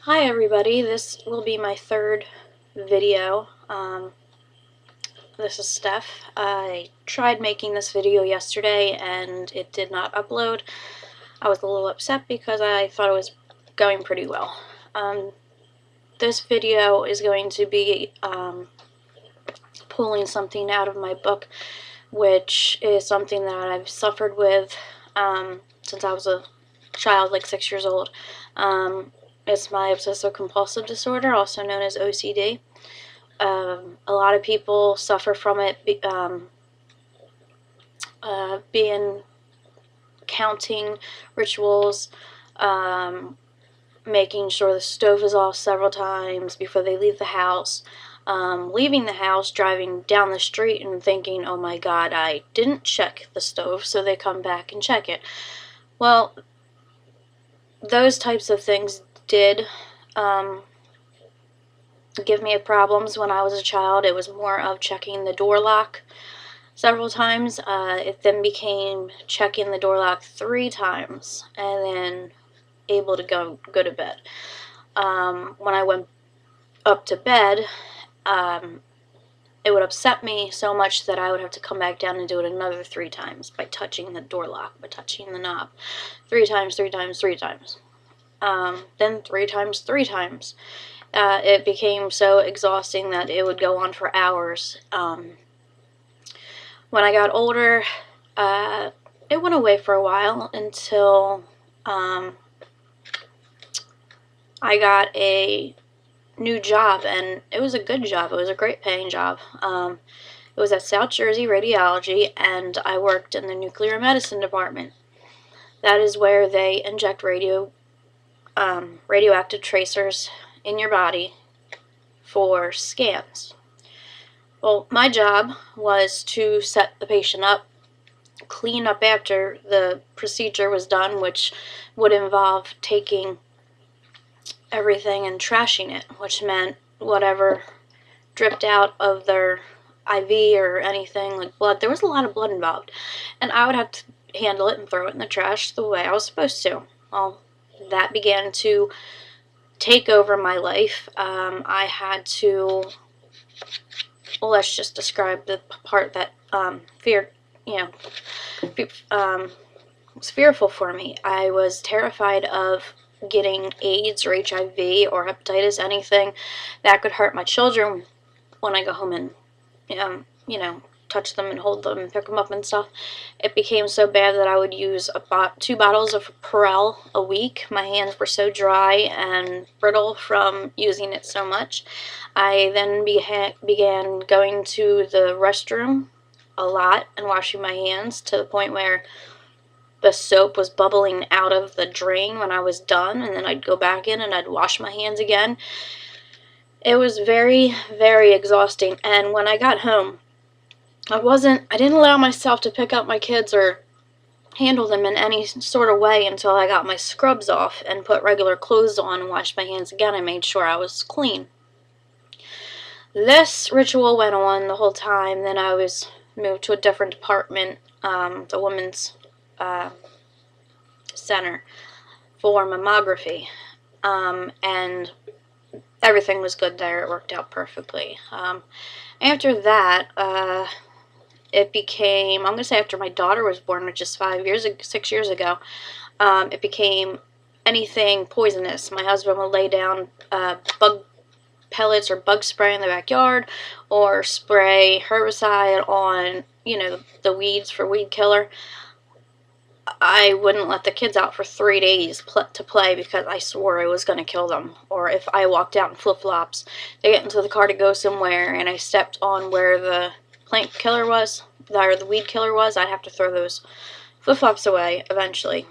Hi everybody, this will be my third video. This is Steph. I tried making this video yesterday and it did not upload. I was a little upset because I thought it was going pretty well. This video is going to be pulling something out of my book, which is something that I've suffered with since I was a child, like 6 years old. It's my obsessive compulsive disorder, also known as OCD. A lot of people suffer from it, being counting rituals, making sure the stove is off several times before they leave the house, leaving the house, driving down the street and thinking, oh my god, I didn't check the stove, so they come back and check it. Well, those types of things did give me problems when I was a child. It was more of checking the door lock several times. It then became checking the door lock 3 times and then able to go to bed. When I went up to bed, it would upset me so much that I would have to come back down and do it another 3 times by touching the door lock, by touching the knob. 3 times, 3 times, 3 times. Then 3 times, 3 times. It became so exhausting that it would go on for hours. When I got older, it went away for a while until I got a new job, and it was a good job. It was a great paying job. It was at South Jersey Radiology, and I worked in the nuclear medicine department. That is where they inject radioactive tracers in your body for scans. Well, my job was to set the patient up, clean up after the procedure was done, which would involve taking everything and trashing it, which meant whatever dripped out of their IV or anything like blood. There was a lot of blood involved, and I would have to handle it and throw it in the trash the way I was supposed to. Well, that began to take over my life. I had to, well, let's just describe the part that was fearful for me. I was terrified of getting AIDS or HIV or hepatitis, anything that could hurt my children when I go home and, touch them and hold them and pick them up and stuff. It became so bad that I would use 2 bottles of Perel a week. My hands were so dry and brittle from using it so much. I then began going to the restroom a lot and washing my hands to the point where the soap was bubbling out of the drain when I was done, and then I'd go back in and I'd wash my hands again. It was very, very exhausting, and when I got home, I didn't allow myself to pick up my kids or handle them in any sort of way until I got my scrubs off and put regular clothes on and washed my hands again and made sure I was clean. This ritual went on the whole time. Then I was moved to a different department, the women's center for mammography, and everything was good there. It worked out perfectly. After that, it became, I'm going to say after my daughter was born, which is 6 years ago, it became anything poisonous. My husband would lay down bug pellets or bug spray in the backyard, or spray herbicide on, the weeds for weed killer. I wouldn't let the kids out for 3 days to play because I swore I was going to kill them. Or if I walked out in flip-flops, they get into the car to go somewhere and I stepped on where the plant killer was, or the weed killer was, I'd have to throw those flip-flops away eventually.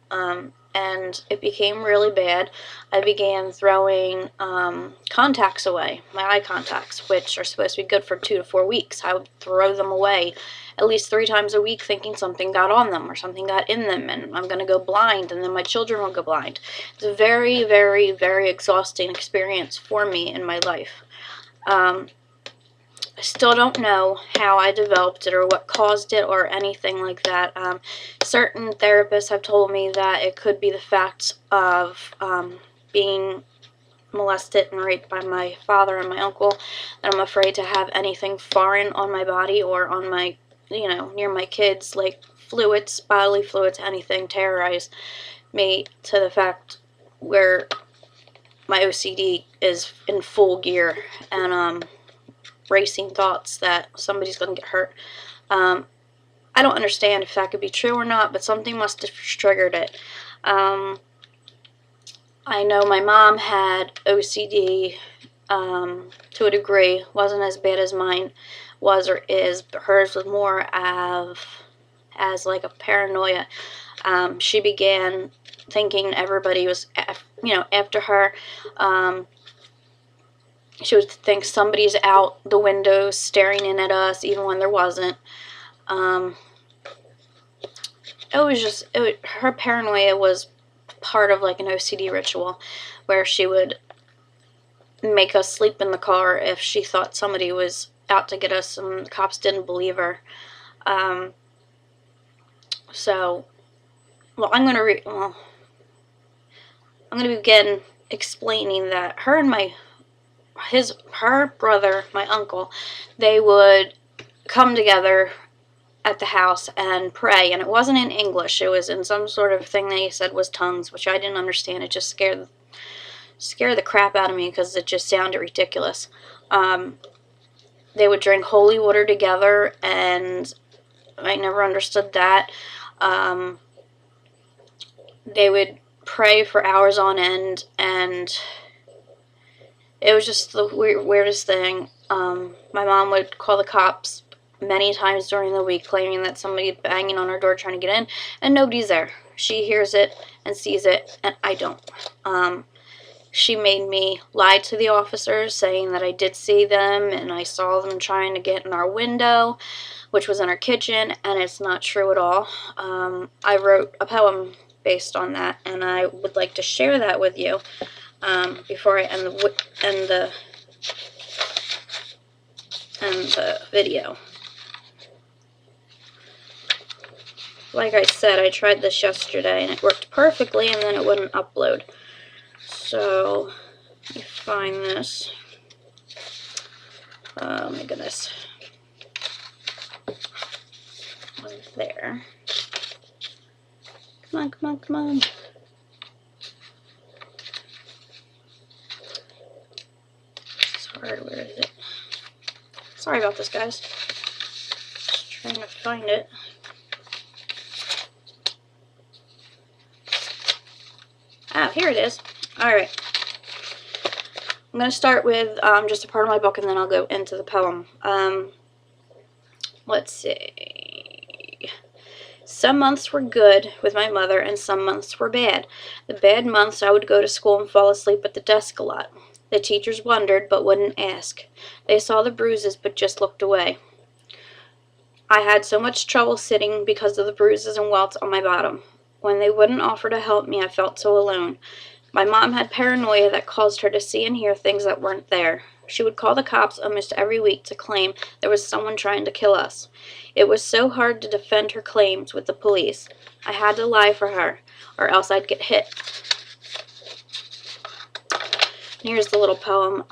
And it became really bad. I began throwing contacts away, my eye contacts, which are supposed to be good for 2 to 4 weeks. I would throw them away at least 3 times a week, thinking something got on them or something got in them and I'm going to go blind, and then my children will go blind. It's a very, very, very exhausting experience for me in my life. I still don't know how I developed it or what caused it or anything like that. Certain therapists have told me that it could be the fact of being molested and raped by my father and my uncle, and I'm afraid to have anything foreign on my body or on my, near my kids, like fluids, bodily fluids, anything, terrorize me to the fact where my OCD is in full gear, and racing thoughts that somebody's going to get hurt. I don't understand if that could be true or not, but something must have triggered it. I know my mom had OCD to a degree. Wasn't as bad as mine was or is, but hers was more as like a paranoia. She began thinking everybody was, after her. She would think somebody's out the window staring in at us, even when there wasn't. Her paranoia was part of like an OCD ritual, where she would make us sleep in the car if she thought somebody was out to get us and the cops didn't believe her. I'm going to begin explaining that her brother, my uncle, they would come together at the house and pray, and it wasn't in English. It was in some sort of thing they said was tongues, which I didn't understand. It just scared the crap out of me because it just sounded ridiculous. They would drink holy water together, and I never understood that. They would pray for hours on end, and it was just the weirdest thing. My mom would call the cops many times during the week, claiming that somebody's banging on her door trying to get in, and nobody's there. She hears it and sees it, and I don't. She made me lie to the officers, saying that I did see them, and I saw them trying to get in our window, which was in our kitchen, and it's not true at all. I wrote a poem based on that, and I would like to share that with you before I end the video. Like I said, I tried this yesterday and it worked perfectly, and then it wouldn't upload. So, let me find this. Oh my goodness. There. Come on, come on, come on. Sorry, where is it? Sorry about this, guys. Just trying to find it. Ah, here it is. Alright. I'm going to start with just a part of my book, and then I'll go into the poem. Let's see. Some months were good with my mother, and some months were bad. The bad months, I would go to school and fall asleep at the desk a lot. The teachers wondered, but wouldn't ask. They saw the bruises, but just looked away. I had so much trouble sitting because of the bruises and welts on my bottom. When they wouldn't offer to help me, I felt so alone. My mom had paranoia that caused her to see and hear things that weren't there. She would call the cops almost every week to claim there was someone trying to kill us. It was so hard to defend her claims with the police. I had to lie for her, or else I'd get hit. Here's the little poem.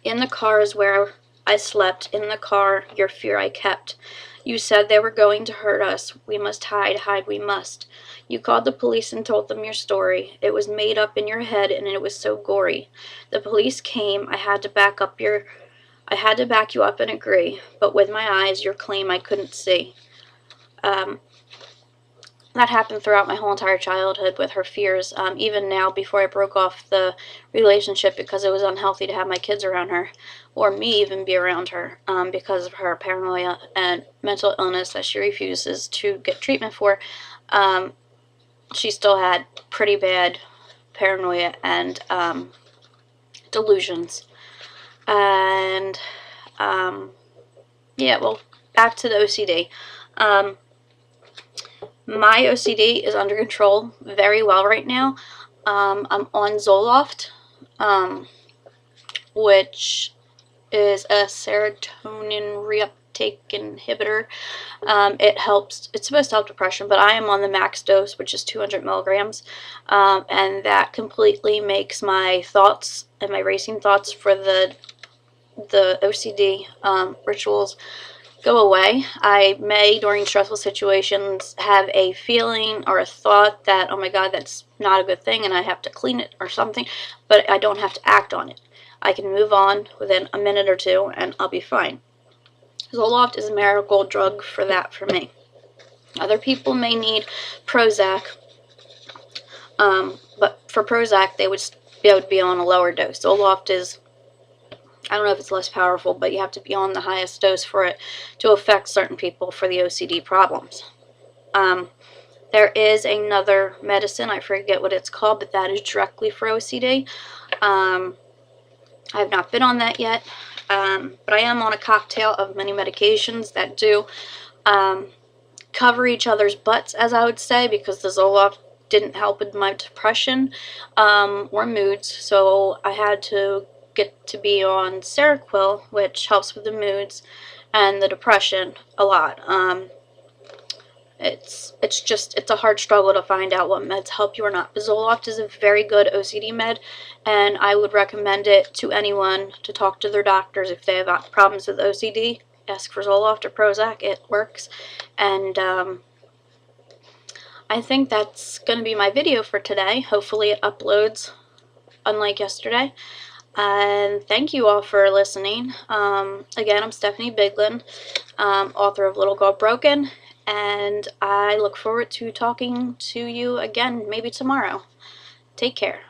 In the car is where I slept. In the car, your fear I kept. You said they were going to hurt us. We must hide, hide we must. You called the police and told them your story. It was made up in your head, and it was so gory. The police came. I had to back you up and agree. But with my eyes, your claim I couldn't see. That happened throughout my whole entire childhood with her fears. Even now, before I broke off the relationship because it was unhealthy to have my kids around her, or me even be around her, because of her paranoia and mental illness that she refuses to get treatment for, she still had pretty bad paranoia and delusions. And, yeah, well, back to the OCD. My OCD is under control very well right now. I'm on Zoloft, which is a serotonin reuptake inhibitor. It helps. It's supposed to help depression, but I am on the max dose, which is 200 milligrams, and that completely makes my thoughts and my racing thoughts for the OCD rituals go away. I may, during stressful situations, have a feeling or a thought that, oh my God, that's not a good thing and I have to clean it or something, but I don't have to act on it. I can move on within a minute or two and I'll be fine. Zoloft is a miracle drug for that for me. Other people may need Prozac, but for Prozac they would be able to be on a lower dose. Zoloft is, I don't know if it's less powerful, but you have to be on the highest dose for it to affect certain people for the OCD problems. There is another medicine, I forget what it's called, but that is directly for OCD. I have not been on that yet, but I am on a cocktail of many medications that do cover each other's butts, as I would say, because the Zoloft didn't help with my depression or moods, so I had to get to be on Seroquel, which helps with the moods and the depression a lot. It's a hard struggle to find out what meds help you or not. But Zoloft is a very good OCD med, and I would recommend it to anyone to talk to their doctors if they have problems with OCD. Ask for Zoloft or Prozac. It works. And I think that's going to be my video for today. Hopefully it uploads unlike yesterday. And thank you all for listening. Again, I'm Stephanie Biglin, author of Little Girl Broken, and I look forward to talking to you again maybe tomorrow. Take care.